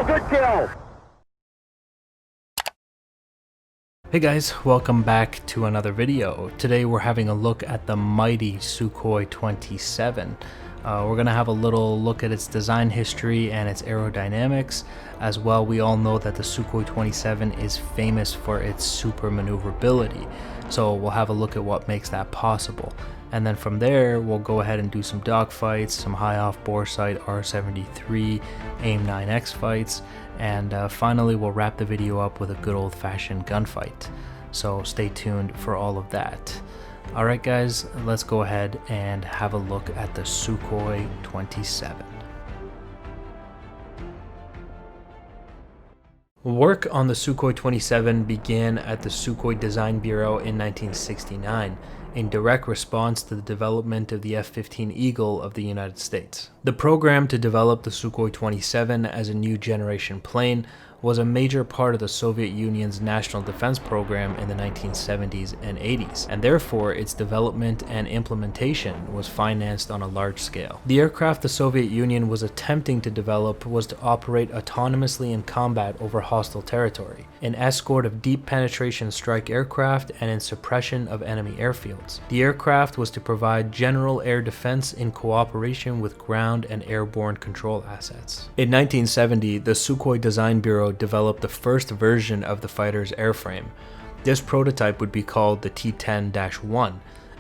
Good kill! Hey guys, welcome back to another video. Today we're having a look at the mighty Sukhoi-27. We're going to have a little look at its design history and its aerodynamics. As well, we all know that the Sukhoi-27 is famous for its super maneuverability. So we'll have a look at what makes that possible. And then from there, we'll go ahead and do some dogfights, some high off bore sight R73, AIM-9X fights, and finally we'll wrap the video up with a good old-fashioned gunfight. So stay tuned for all of that. Alright guys, let's go ahead and have a look at the Sukhoi-27. Work on the Sukhoi-27 began at the Sukhoi Design Bureau in 1969, in direct response to the development of the F-15 Eagle of the United States. The program to develop the Sukhoi-27 as a new generation plane was a major part of the Soviet Union's national defense program in the 1970s and 80s, and therefore its development and implementation was financed on a large scale. The aircraft the Soviet Union was attempting to develop was to operate autonomously in combat over hostile territory, in escort of deep penetration strike aircraft, and in suppression of enemy airfields. The aircraft was to provide general air defense in cooperation with ground and airborne control assets. In 1970, the Sukhoi Design Bureau developed the first version of the fighter's airframe. This prototype would be called the T-10-1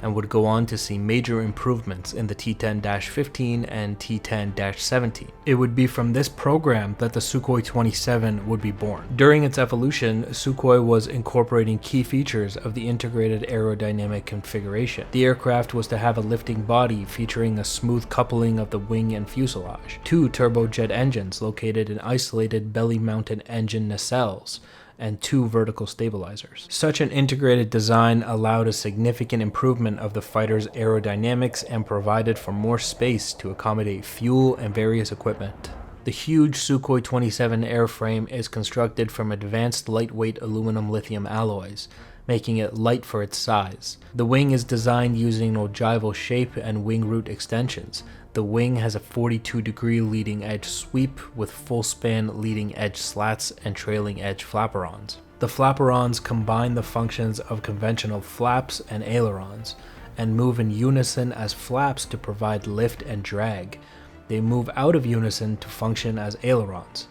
and would go on to see major improvements in the T-10-15 and T-10-17. It would be from this program that the Sukhoi-27 would be born. During its evolution, Sukhoi was incorporating key features of the integrated aerodynamic configuration. The aircraft was to have a lifting body featuring a smooth coupling of the wing and fuselage, 2 turbojet engines located in isolated belly-mounted engine nacelles, and 2 vertical stabilizers. Such an integrated design allowed a significant improvement of the fighter's aerodynamics and provided for more space to accommodate fuel and various equipment. The huge Sukhoi-27 airframe is constructed from advanced lightweight aluminum lithium alloys, making it light for its size. The wing is designed using an ogival shape and wing root extensions. The wing has a 42-degree leading edge sweep with full span leading edge slats and trailing edge flaperons. The flaperons combine the functions of conventional flaps and ailerons, and move in unison as flaps to provide lift and drag. They move out of unison to function as ailerons.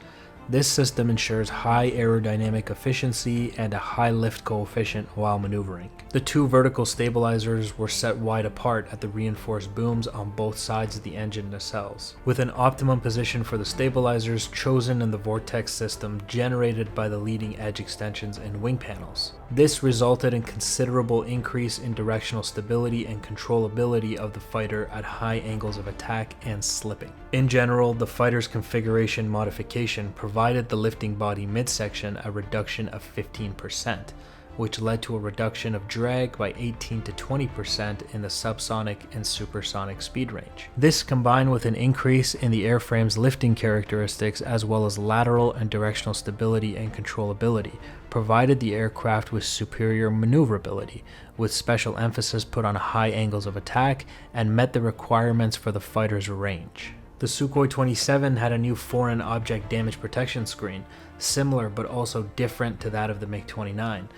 This system ensures high aerodynamic efficiency and a high lift coefficient while maneuvering. The 2 vertical stabilizers were set wide apart at the reinforced booms on both sides of the engine nacelles, with an optimum position for the stabilizers chosen in the vortex system generated by the leading edge extensions and wing panels. This resulted in considerable increase in directional stability and controllability of the fighter at high angles of attack and slipping. In general, the fighter's configuration modification provided the lifting body midsection a reduction of 15%, which led to a reduction of drag by 18 to 20% in the subsonic and supersonic speed range. This, combined with an increase in the airframe's lifting characteristics as well as lateral and directional stability and controllability, provided the aircraft with superior maneuverability, with special emphasis put on high angles of attack, and met the requirements for the fighter's range. The Sukhoi-27 had a new foreign object damage protection screen, similar but also different to that of the MiG-29.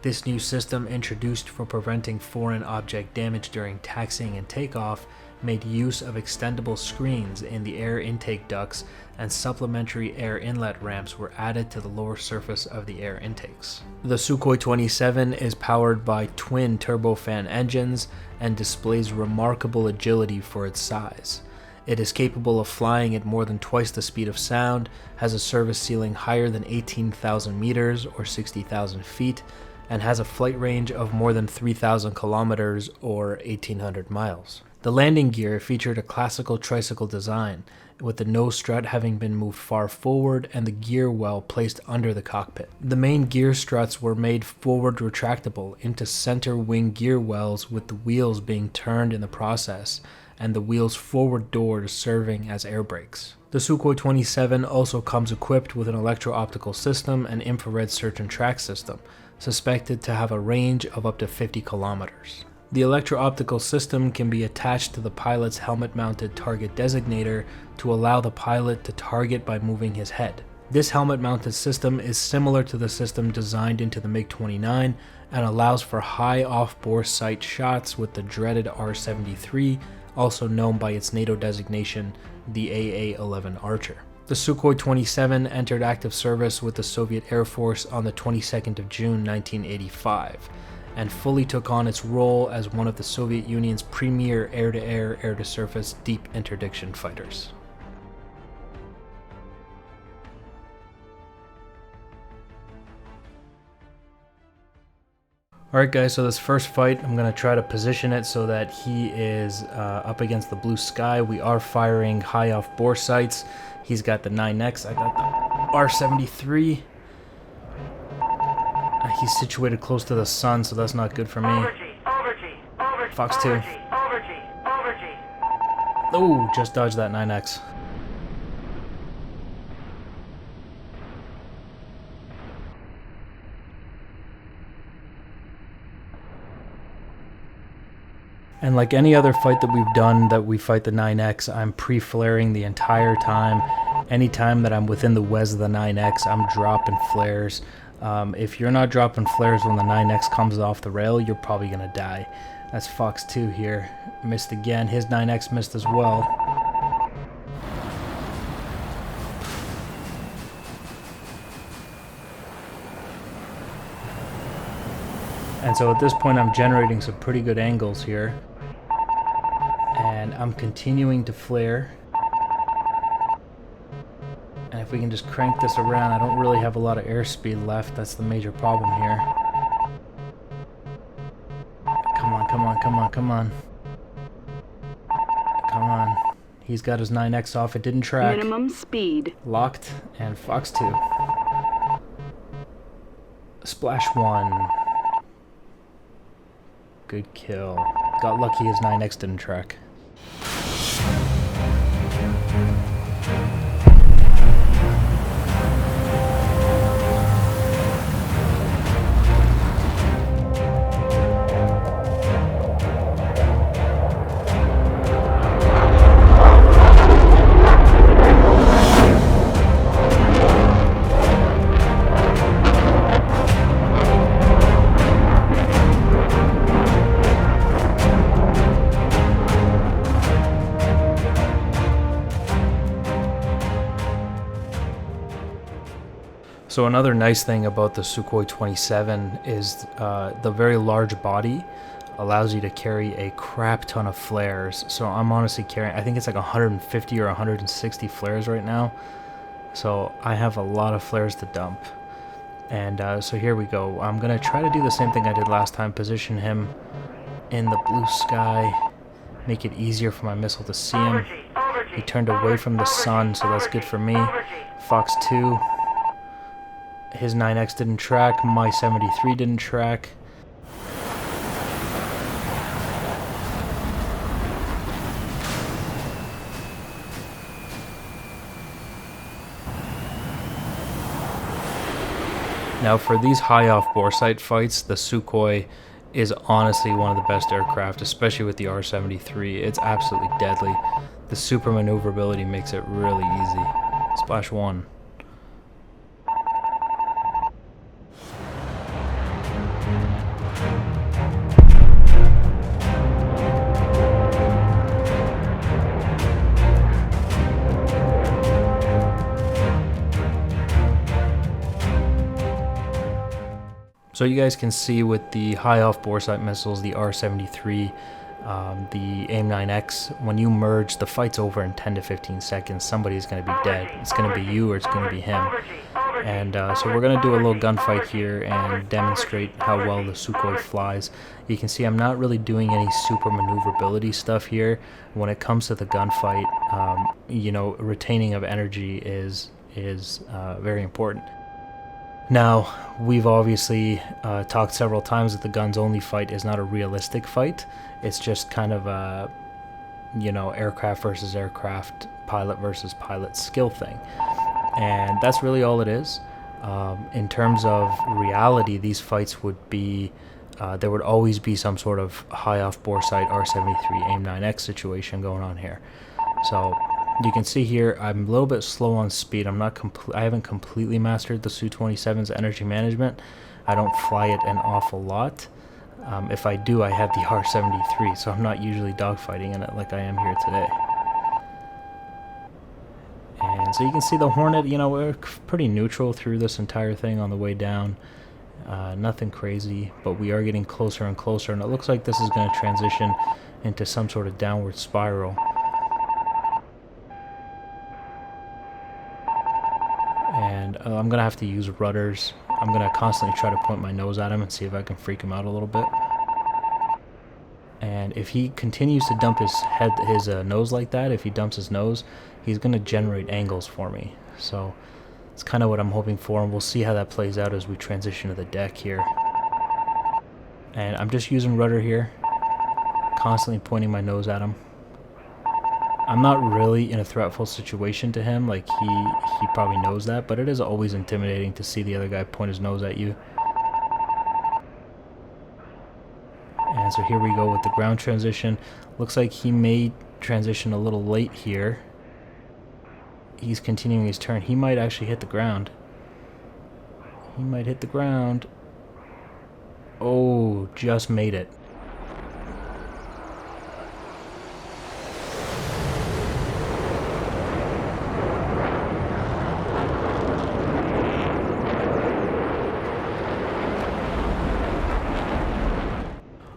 This new system, introduced for preventing foreign object damage during taxiing and takeoff, made use of extendable screens in the air intake ducts, and supplementary air inlet ramps were added to the lower surface of the air intakes. The Sukhoi-27 is powered by twin turbofan engines and displays remarkable agility for its size. It is capable of flying at more than twice the speed of sound, has a service ceiling higher than 18,000 meters or 60,000 feet, and has a flight range of more than 3,000 kilometers or 1,800 miles. The landing gear featured a classical tricycle design, with the nose strut having been moved far forward and the gear well placed under the cockpit. The main gear struts were made forward retractable into center wing gear wells, with the wheels being turned in the process, and the wheel's forward doors serving as air brakes. The Sukhoi-27 also comes equipped with an electro-optical system and infrared search and track system, suspected to have a range of up to 50 kilometers. The electro-optical system can be attached to the pilot's helmet-mounted target designator to allow the pilot to target by moving his head. This helmet-mounted system is similar to the system designed into the MiG-29 and allows for high off-bore sight shots with the dreaded R-73, also known by its NATO designation, the AA-11 Archer. The Sukhoi-27 entered active service with the Soviet Air Force on the 22nd of June 1985, and fully took on its role as one of the Soviet Union's premier air-to-air, air-to-surface deep interdiction fighters. Alright guys, so this first fight, I'm going to try to position it so that he is up against the blue sky. We are firing high off bore sights. He's got the 9X, I got the R-73. He's situated close to the sun, so that's not good for me. Fox 2. Oh, just dodged that 9X. And like any other fight that we've done that we fight the 9X, I'm pre-flaring the entire time. Anytime that I'm within the WES of the 9X, I'm dropping flares. If you're not dropping flares when the 9X comes off the rail, you're probably going to die. That's Fox 2 here. Missed again. His 9X missed as well. And so at this point I'm generating some pretty good angles here. And I'm continuing to flare. And if we can just crank this around, I don't really have a lot of airspeed left. That's the major problem here. Come on, come on, come on, come on. Come on. He's got his 9X off. It didn't track. Minimum speed. Locked and Fox 2. Splash 1. Good kill. Got lucky his 9X didn't track. So another nice thing about the Sukhoi-27 is the very large body allows you to carry a crap ton of flares. So I'm honestly carrying, I think it's like 150 or 160 flares right now. So I have a lot of flares to dump. And so here we go. I'm going to try to do the same thing I did last time, position him in the blue sky, make it easier for my missile to see him. He turned away from the sun, so that's good for me. Fox 2. His 9X didn't track, my 73 didn't track. Now for these high off bore sight fights, the Sukhoi is honestly one of the best aircraft, especially with the R-73. It's absolutely deadly. The super maneuverability makes it really easy. Splash 1. So you guys can see with the high off bore sight missiles, the R-73, the AIM-9X, when you merge, the fight's over in 10 to 15 seconds. Somebody's going to be dead. It's going to be you or it's going to be him. And so we're going to do a little gunfight here and demonstrate how well the Sukhoi flies. You can see I'm not really doing any super maneuverability stuff here. When it comes to the gunfight, you know, retaining of energy is very important. Now, we've obviously talked several times that the guns only fight is not a realistic fight. It's just kind of a, you know, aircraft versus aircraft, pilot versus pilot skill thing. And that's really all it is. In terms of reality, these fights would be there would always be some sort of high off bore sight R73 AIM 9X situation going on here. So you can see here I'm a little bit slow on speed. I haven't completely mastered the Su-27's energy management. I don't fly it an awful lot. If I do, I have the R73, so I'm not usually dogfighting in it like I am here today. And so you can see the Hornet, you know, we're pretty neutral through this entire thing on the way down. Nothing crazy, but we are getting closer and closer, and it looks like this is going to transition into some sort of downward spiral. And I'm going to have to use rudders. I'm going to constantly try to point my nose at him and see if I can freak him out a little bit. And if he continues to dump his nose like that, if he dumps his nose, he's going to generate angles for me. So it's kind of what I'm hoping for, and we'll see how that plays out as we transition to the deck here. And I'm just using rudder here, constantly pointing my nose at him. I'm not really in a threatful situation to him, like he probably knows that, but it is always intimidating to see the other guy point his nose at you. And so here we go with the ground transition. Looks like he may transition a little late here. He's continuing his turn. He might actually hit the ground. He might hit the ground. Oh, just made it.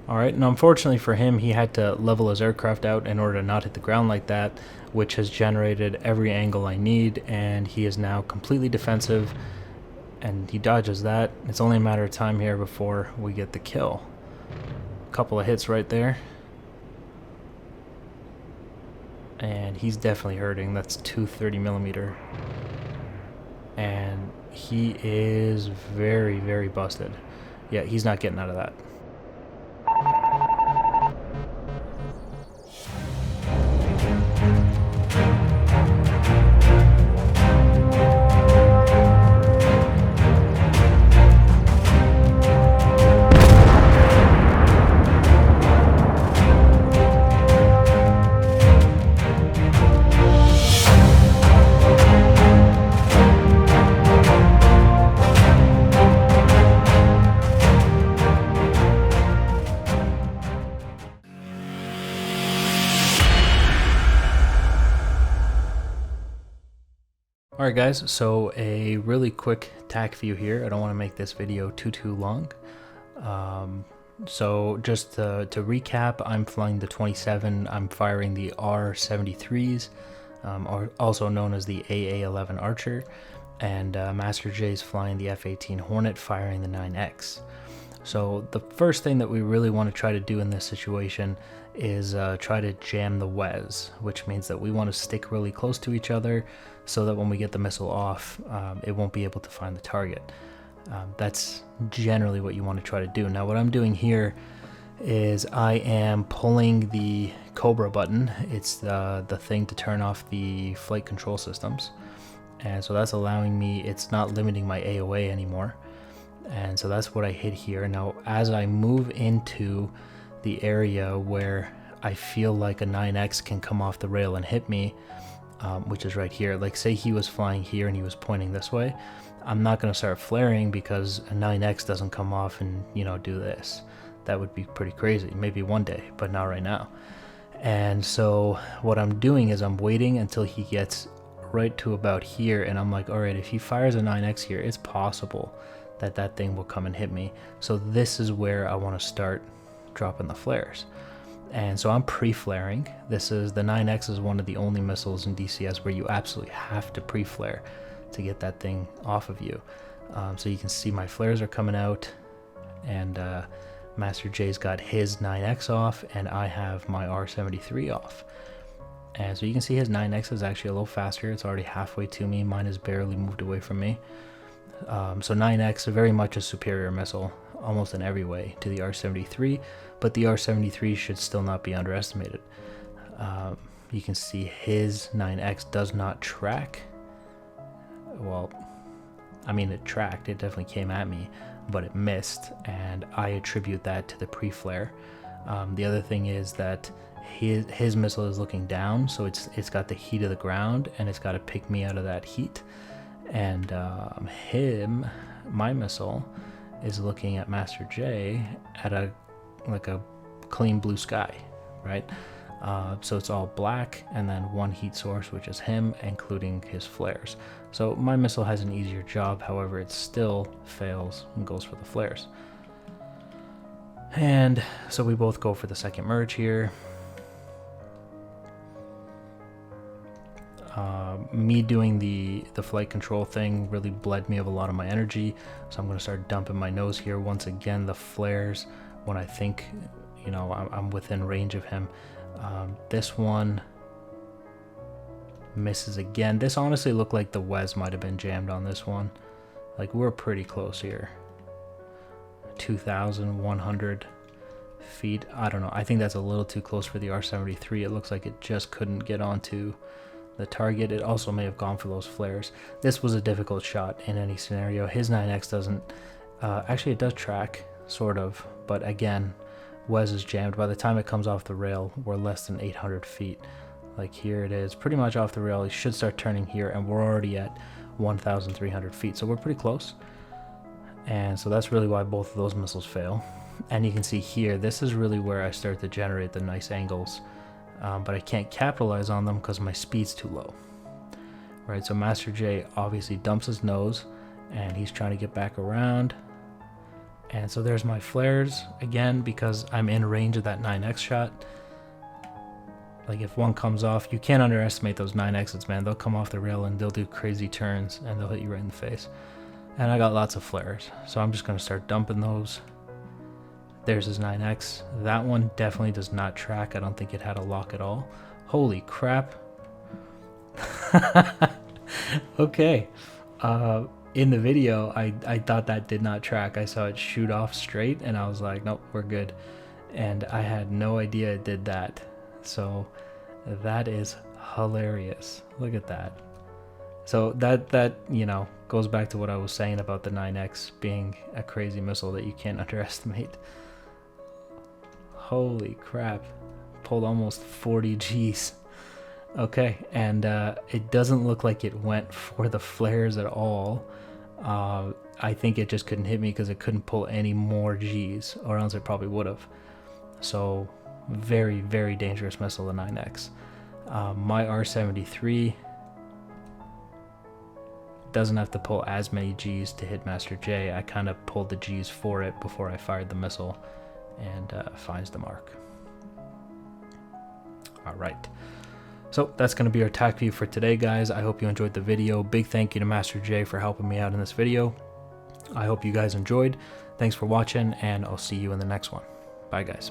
Alright, and unfortunately for him, he had to level his aircraft out in order to not hit the ground like that, which has generated every angle I need, and he is now completely defensive, and he dodges that. It's only a matter of time here before we get the kill. A couple of hits right there. And he's definitely hurting. That's 230mm. And he is very, very busted. Yeah, he's not getting out of that. Alright guys, so a really quick tac view here. I don't want to make this video too long. So just to recap, I'm flying the 27, I'm firing the R-73s, also known as the AA-11 Archer, and Master J's flying the F-18 Hornet, firing the 9X. So the first thing that we really want to try to do in this situation is try to jam the WES, which means that we want to stick really close to each other so that when we get the missile off, it won't be able to find the target. That's generally what you want to try to do. Now what I'm doing here is I am pulling the Cobra button. It's the thing to turn off the flight control systems. And so that's allowing me, it's not limiting my AOA anymore. And so that's what I hit here. Now as I move into the area where I feel like a 9X can come off the rail and hit me, which is right here. Like say he was flying here and he was pointing this way, I'm not going to start flaring because a 9X doesn't come off and, you know, do this. That would be pretty crazy. Maybe one day, but not right now. And so what I'm doing is I'm waiting until he gets right to about here, and I'm like, all right, if he fires a 9X here, it's possible that that thing will come and hit me. So this is where I want to start dropping the flares. And so I'm pre-flaring. This is the 9X is one of the only missiles in DCS where you absolutely have to pre-flare to get that thing off of you. So you can see my flares are coming out, and Master J's got his 9X off, and I have my R-73 off. And so you can see his 9X is actually a little faster. It's already halfway to me. Mine has barely moved away from me. So 9X is very much a superior missile, almost in every way, to the R-73, but the R-73 should still not be underestimated. You can see his 9X does not track. Well, I mean, it tracked, it definitely came at me, but it missed, and I attribute that to the pre-flare. The other thing is that his missile is looking down, so it's got the heat of the ground, and it's got to pick me out of that heat. And my missile is looking at Master J at a clean blue sky, right? So it's all black, and then one heat source, which is him, including his flares. So my missile has an easier job, however, it still fails and goes for the flares. And so we both go for the second merge here. Me doing the flight control thing really bled me of a lot of my energy, so I'm going to start dumping my nose here. Once again, the flares, when I think, you know, I'm within range of him. This one misses again. This honestly looked like the Wes might have been jammed on this one. Like, we're pretty close here. 2,100 feet. I don't know. I think that's a little too close for the R-73. It looks like it just couldn't get onto the target. It also may have gone for those flares. This was a difficult shot in any scenario. His 9X doesn't... actually, it does track, sort of. But again, Wes is jammed. By the time it comes off the rail, we're less than 800 feet. Like, here it is, pretty much off the rail. He should start turning here, and we're already at 1,300 feet. So we're pretty close. And so that's really why both of those missiles fail. And you can see here, this is really where I start to generate the nice angles. But I can't capitalize on them because my speed's too low. Right, so Master J obviously dumps his nose, and he's trying to get back around. And so there's my flares again, because I'm in range of that 9X shot. Like, if one comes off, you can't underestimate those 9Xs, man. They'll come off the rail and they'll do crazy turns, and they'll hit you right in the face. And I got lots of flares, so I'm just going to start dumping those. There's his 9X. That one definitely does not track. I don't think it had a lock at all. Holy crap. Okay. In the video, I thought that did not track. I saw it shoot off straight, and I was like, nope, we're good. And I had no idea it did that. So that is hilarious. Look at that. So that you know, goes back to what I was saying about the 9X being a crazy missile that you can't underestimate. Holy crap. Pulled almost 40 Gs. Okay, and it doesn't look like it went for the flares at all. I think it just couldn't hit me because it couldn't pull any more Gs, or else it probably would have. So very, very dangerous missile, the 9X. My R-73 doesn't have to pull as many Gs to hit Master J. I kind of pulled the Gs for it before I fired the missile, and finds the mark. Alright, so that's going to be our attack view for today, guys. I hope you enjoyed the video. Big thank you to Master J for helping me out in this video. I hope you guys enjoyed. Thanks for watching, and I'll see you in the next one. Bye, guys.